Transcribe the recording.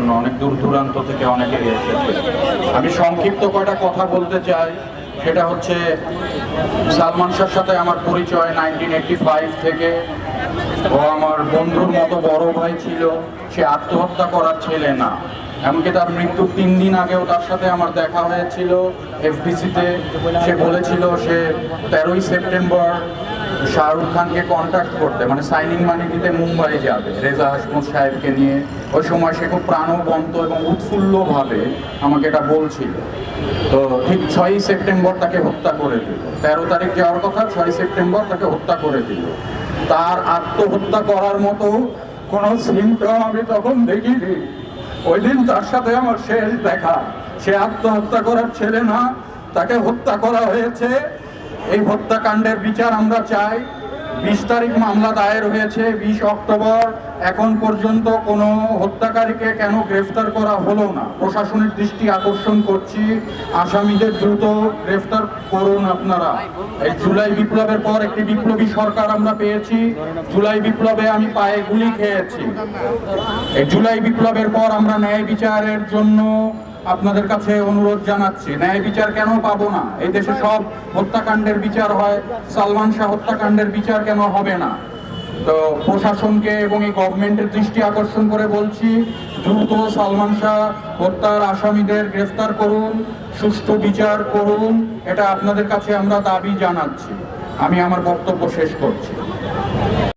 জন্য অনেক দূর দূরান্ত থেকে অনেকে এসেছে। আমি সংক্ষিপ্ত কয়টা কথা বলতে চাই। সেটা হচ্ছে সালমান শাহর সাথে আমার পরিচয় 1985 থেকে। ও আমার বন্ধুর মতো বড় ভাই ছিল। সে আত্মহত্যা করার ছেলে না। এমনকি তার মৃত্যুর 3 দিন আগেও তার সাথে আমার দেখা হয়েছিল এফডিসিতে। সে বলেছিল সে 13ই সেপ্টেম্বর শাহরুখ খানকে কন্ট্যাক্ট করতে, মানে সাইনিং মানি দিতে মুম্বাই যাবে রেজা হাসমুদ সাহেবকে নিয়ে। ওই সময় সে খুব প্রাণবন্ত এবং উৎফুল্লভাবে আমাকে এটা বলছিল। তো ঠিক 6ই সেপ্টেম্বর তাকে হত্যা করে দিল। 13 তারিখ যাওয়ার কথা, 6ই সেপ্টেম্বর তাকে হত্যা করে দিল। তার আত্মহত্যা করার মতো কোনো সিমটম আমি তখন দেখিনি। ওই দিন তার সাথে আমার শেষ দেখা। সে আত্মহত্যা করার ছেলে না, তাকে হত্যা করা হয়েছে। এই হত্যাকাণ্ডের বিচার আমরা চাই। 20 তারিখ মামলা দায়ের হয়েছে, 20 অক্টোবর। এখন পর্যন্ত কোনো হত্যাকারীকে কেন গ্রেফতার করা হলো না? প্রশাসনের দৃষ্টি আকর্ষণ করছি, আসামিদের দ্রুত গ্রেফতার করুন আপনারা। এই জুলাই বিপ্লবের পর একটি বিপ্লবী সরকার আমরা পেয়েছি। জুলাই বিপ্লবে আমি পায়ে গুলি খেয়েছি। এই জুলাই বিপ্লবের পর আমরা ন্যায় বিচারের জন্য আপনাদের কাছে অনুরোধ জানাচ্ছি। ন্যায় বিচার কেন পাবো না? এই দেশে সব হত্যাকাণ্ডের বিচার হয়, সালমান শাহ হত্যাকাণ্ডের বিচার কেন হবে না? তো প্রশাসনকে এবং এই গভর্নমেন্টের দৃষ্টি আকর্ষণ করে বলছি, দ্রুত সালমান শাহ হত্যার আসামিদের গ্রেফতার করুন, সুষ্ঠু বিচার করুন। এটা আপনাদের কাছে আমরা দাবি জানাচ্ছি। আমি আমার বক্তব্য শেষ করছি।